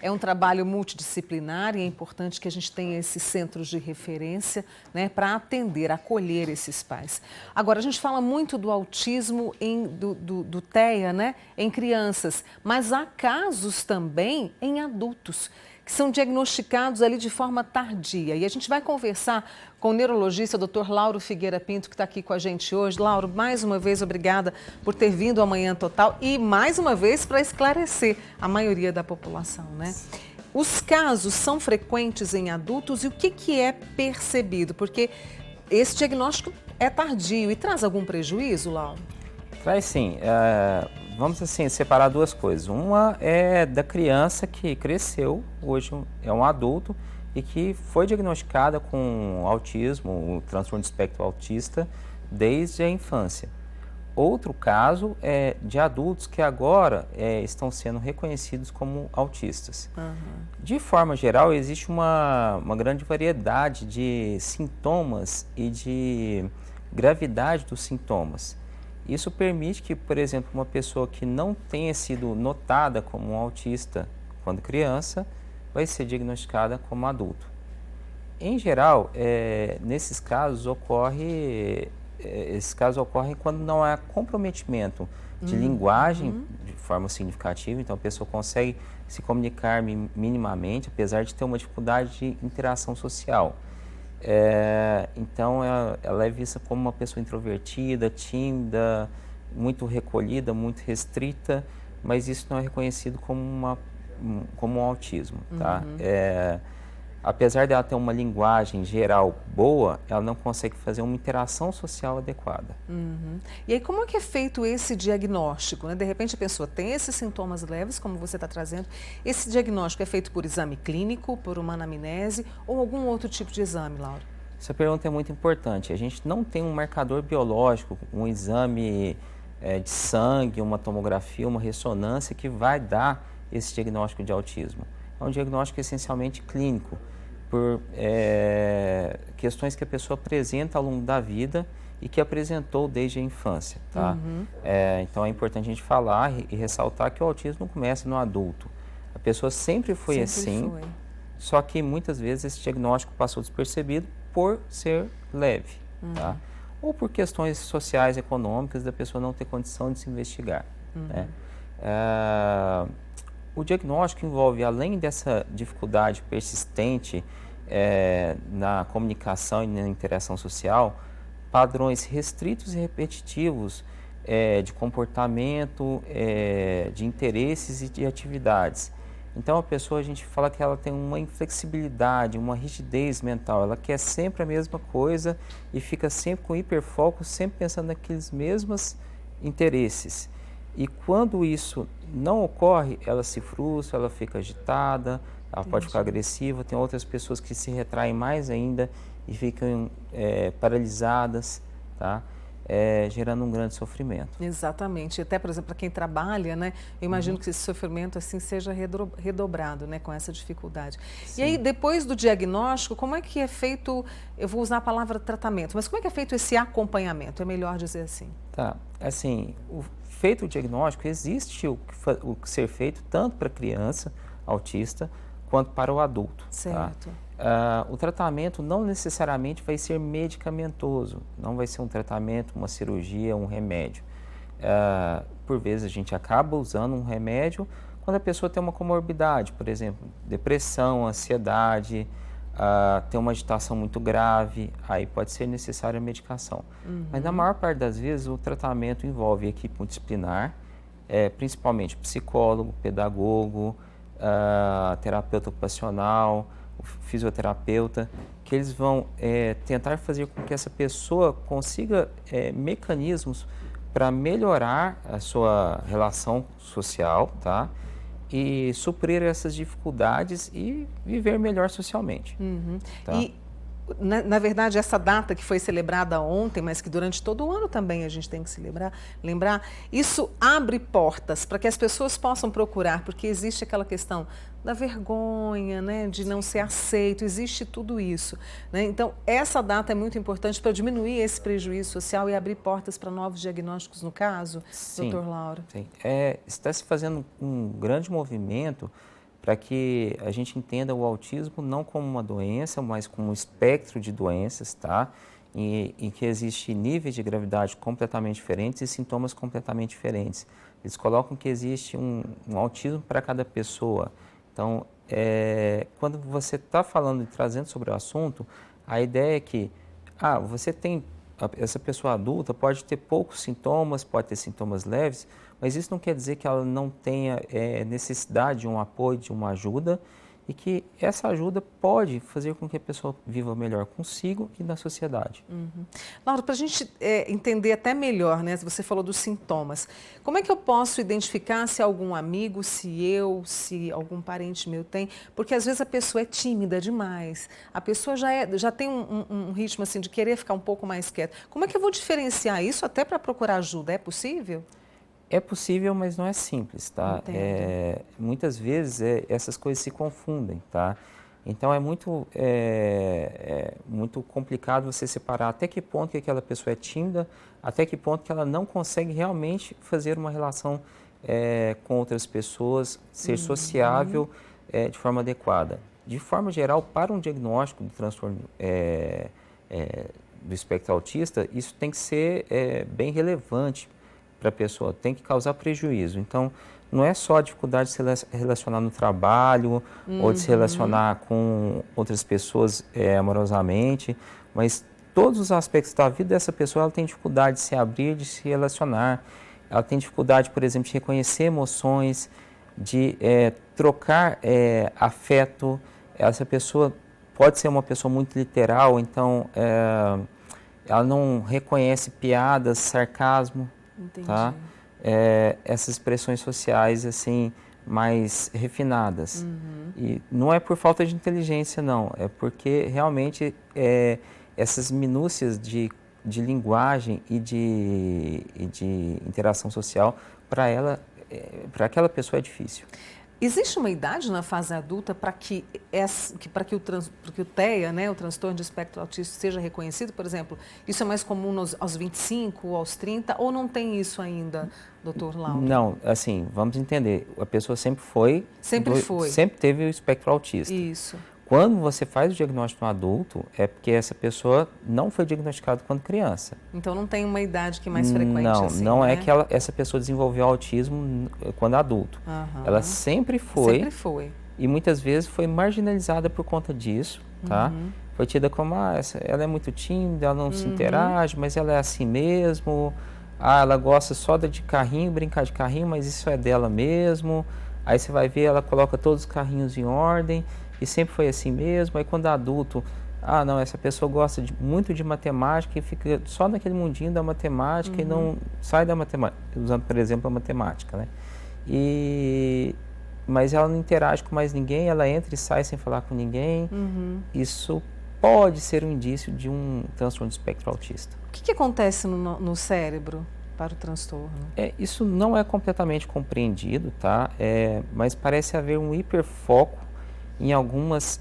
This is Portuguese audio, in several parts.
é um trabalho multidisciplinar e é importante que a gente tenha esses centros de referência, né, para atender, acolher esses pais. Agora, a gente fala muito do autismo do TEA, né, em crianças, mas há casos também em adultos que são diagnosticados ali de forma tardia. E a gente vai conversar com o neurologista Dr. Lauro Figueira Pinto, que está aqui com a gente hoje. Lauro, mais uma vez, obrigada por ter vindo ao Manhã Total e, mais uma vez, para esclarecer a maioria da população, né? Os casos são frequentes em adultos e o que é percebido? Porque esse diagnóstico é tardio e traz algum prejuízo, Lauro? Traz sim. Vamos assim separar duas coisas. Uma é da criança que cresceu, hoje é um adulto e que foi diagnosticada com autismo, o transtorno de espectro autista, desde a infância. Outro caso é de adultos que agora estão sendo reconhecidos como autistas. Uhum. De forma geral, existe uma grande variedade de sintomas e de gravidade dos sintomas. Isso permite que, por exemplo, uma pessoa que não tenha sido notada como um autista quando criança, vai ser diagnosticada como adulto. Em geral, nesses casos esses casos ocorrem quando não há comprometimento de linguagem de forma significativa, então a pessoa consegue se comunicar minimamente, apesar de ter uma dificuldade de interação social. Então ela é vista como uma pessoa introvertida, tímida, muito recolhida, muito restrita, mas isso não é reconhecido como um autismo, tá? Apesar dela ter uma linguagem geral boa, ela não consegue fazer uma interação social adequada. E aí, como é que é feito esse diagnóstico, né? De repente a pessoa tem esses sintomas leves, como você está trazendo, esse diagnóstico é feito por exame clínico, por uma anamnese ou algum outro tipo de exame, Laura? Essa pergunta é muito importante. A gente não tem um marcador biológico, um exame de sangue, uma tomografia, uma ressonância que vai dar esse diagnóstico de autismo. É um diagnóstico essencialmente clínico, por questões que a pessoa apresenta ao longo da vida e que apresentou desde a infância, tá? Então é importante a gente falar e ressaltar que o autismo não começa no adulto. A pessoa sempre foi assim, só que muitas vezes esse diagnóstico passou despercebido por ser leve, tá? Ou por questões sociais, econômicas, da pessoa não ter condição de se investigar, né? O diagnóstico envolve, além dessa dificuldade persistente na comunicação e na interação social, padrões restritos e repetitivos de comportamento, de interesses e de atividades. Então a pessoa, a gente fala que ela tem uma inflexibilidade, uma rigidez mental, ela quer sempre a mesma coisa e fica sempre com hiperfoco, sempre pensando naqueles mesmos interesses. E quando isso não ocorre, ela se frustra, ela fica agitada, ela pode ficar agressiva. Tem outras pessoas que se retraem mais ainda e ficam paralisadas, tá? Gerando um grande sofrimento. Exatamente. Até, por exemplo, para quem trabalha, né? Eu imagino que esse sofrimento assim seja redobrado, né? Com essa dificuldade. Sim. E aí, depois do diagnóstico, como é que é feito, eu vou usar a palavra tratamento, mas como é que é feito esse acompanhamento? É melhor dizer assim. Tá. Assim, feito o diagnóstico, existe o que ser feito tanto para a criança autista quanto para o adulto. Certo. Tá? O tratamento não necessariamente vai ser medicamentoso, não vai ser um tratamento, uma cirurgia, um remédio. Por vezes a gente acaba usando um remédio quando a pessoa tem uma comorbidade, por exemplo, depressão, ansiedade, tem uma agitação muito grave, aí pode ser necessária a medicação. Mas na maior parte das vezes o tratamento envolve equipe multidisciplinar, principalmente psicólogo, pedagogo, terapeuta ocupacional, fisioterapeuta, que eles vão tentar fazer com que essa pessoa consiga mecanismos para melhorar a sua relação social, tá? E suprir essas dificuldades e viver melhor socialmente. Tá? E, na verdade, essa data que foi celebrada ontem, mas que durante todo o ano também a gente tem que se lembrar, isso abre portas para que as pessoas possam procurar, porque existe aquela questão da vergonha, né, de não ser aceito, existe tudo isso, né? Então, essa data é muito importante para diminuir esse prejuízo social e abrir portas para novos diagnósticos, no caso, Sim, Dr. Lauro? Sim. Está se fazendo um grande movimento para que a gente entenda o autismo não como uma doença, mas como um espectro de doenças, tá? Em que existe níveis de gravidade completamente diferentes e sintomas completamente diferentes. Eles colocam que existe um autismo para cada pessoa. Então, quando você está falando e trazendo sobre o assunto, a ideia é que você tem, essa pessoa adulta pode ter poucos sintomas, pode ter sintomas leves, mas isso não quer dizer que ela não tenha necessidade de um apoio, de uma ajuda, e que essa ajuda pode fazer com que a pessoa viva melhor consigo e na sociedade. Uhum. Laura, para a gente entender até melhor, né? Você falou dos sintomas. Como é que eu posso identificar se algum amigo, se algum parente meu tem? Porque às vezes a pessoa é tímida demais, a pessoa já tem um ritmo assim de querer ficar um pouco mais quieta. Como é que eu vou diferenciar isso até para procurar ajuda? É possível? É possível, mas não é simples, tá? Muitas vezes essas coisas se confundem, tá? Então é muito complicado você separar até que ponto que aquela pessoa é tímida, até que ponto que ela não consegue realmente fazer uma relação com outras pessoas, ser sociável de forma adequada. De forma geral, para um diagnóstico do transtorno do espectro autista, isso tem que ser bem relevante para a pessoa, tem que causar prejuízo. Então, não é só a dificuldade de se relacionar no trabalho ou de se relacionar com outras pessoas amorosamente, mas todos os aspectos da vida dessa pessoa, ela tem dificuldade de se abrir, de se relacionar, ela tem dificuldade, por exemplo, de reconhecer emoções, de trocar afeto. Essa pessoa pode ser uma pessoa muito literal, então ela não reconhece piadas, sarcasmo. Entendi. Tá? Essas expressões sociais assim mais refinadas. E não é por falta de inteligência, não. É porque realmente essas minúcias de linguagem e de interação social, para aquela pessoa é difícil. Existe uma idade na fase adulta para que o TEA, né, o transtorno de espectro autista, seja reconhecido? Por exemplo, isso é mais comum aos 25, aos 30, ou não tem isso ainda, doutor Lauro? Não, assim, vamos entender, a pessoa sempre foi... Sempre teve o espectro autista. Isso. Quando você faz o diagnóstico no adulto, é porque essa pessoa não foi diagnosticada quando criança. Então não tem uma idade que é mais frequente assim, não né? É que essa pessoa desenvolveu autismo quando adulto. Ela sempre foi. Sempre foi. E muitas vezes foi marginalizada por conta disso, tá? Foi tida como, ela é muito tímida, ela não se interage, mas ela é assim mesmo. Ela gosta só de carrinho, brincar de carrinho, mas isso é dela mesmo. Aí você vai ver, ela coloca todos os carrinhos em ordem. E sempre foi assim mesmo. Aí quando é adulto, não, essa pessoa gosta muito de matemática e fica só naquele mundinho da matemática e não sai da matemática, usando, por exemplo, a matemática, né? Mas ela não interage com mais ninguém, ela entra e sai sem falar com ninguém. Isso pode ser um indício de um transtorno de espectro autista. O que acontece no cérebro para o transtorno? Isso não é completamente compreendido, tá? Mas parece haver um hiperfoco em algumas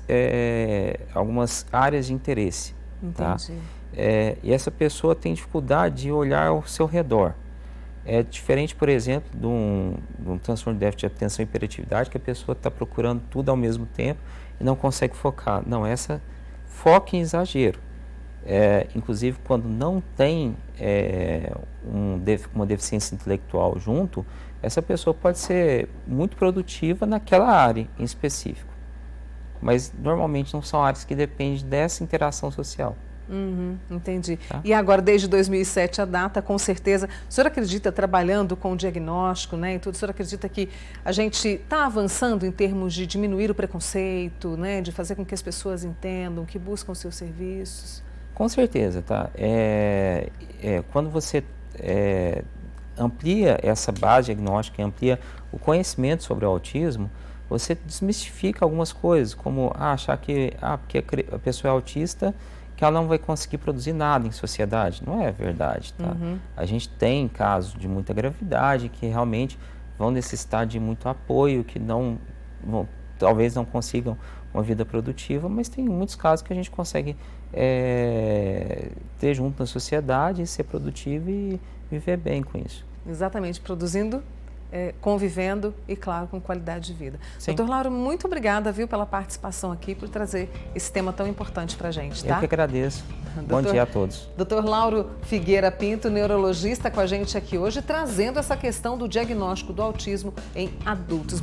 áreas de interesse. Entendi. Tá? E essa pessoa tem dificuldade de olhar ao seu redor. É diferente, por exemplo, de um transtorno de déficit de atenção e hiperatividade, que a pessoa está procurando tudo ao mesmo tempo e não consegue focar. Não, essa foca em exagero. Inclusive, quando não tem uma deficiência intelectual junto, essa pessoa pode ser muito produtiva naquela área em específico. Mas normalmente não são áreas que dependem dessa interação social. Entendi. Tá? E agora, desde 2007, a data, com certeza, o senhor acredita, trabalhando com o diagnóstico, né, e tudo, o senhor acredita que a gente está avançando em termos de diminuir o preconceito, né, de fazer com que as pessoas entendam, que buscam os seus serviços? Com certeza, tá? Quando você amplia essa base diagnóstica, amplia o conhecimento sobre o autismo, você desmistifica algumas coisas, como achar que porque a pessoa é autista, que ela não vai conseguir produzir nada em sociedade. Não é verdade, tá? A gente tem casos de muita gravidade que realmente vão necessitar de muito apoio, que talvez não consigam uma vida produtiva, mas tem muitos casos que a gente consegue ter junto na sociedade, ser produtivo e viver bem com isso. Exatamente, produzindo convivendo e, claro, com qualidade de vida. Sim. Doutor Lauro, muito obrigada, viu, pela participação aqui, por trazer esse tema tão importante para a gente, tá? Eu que agradeço. Bom dia a todos. Doutor Lauro Figueira Pinto, neurologista, com a gente aqui hoje, trazendo essa questão do diagnóstico do autismo em adultos.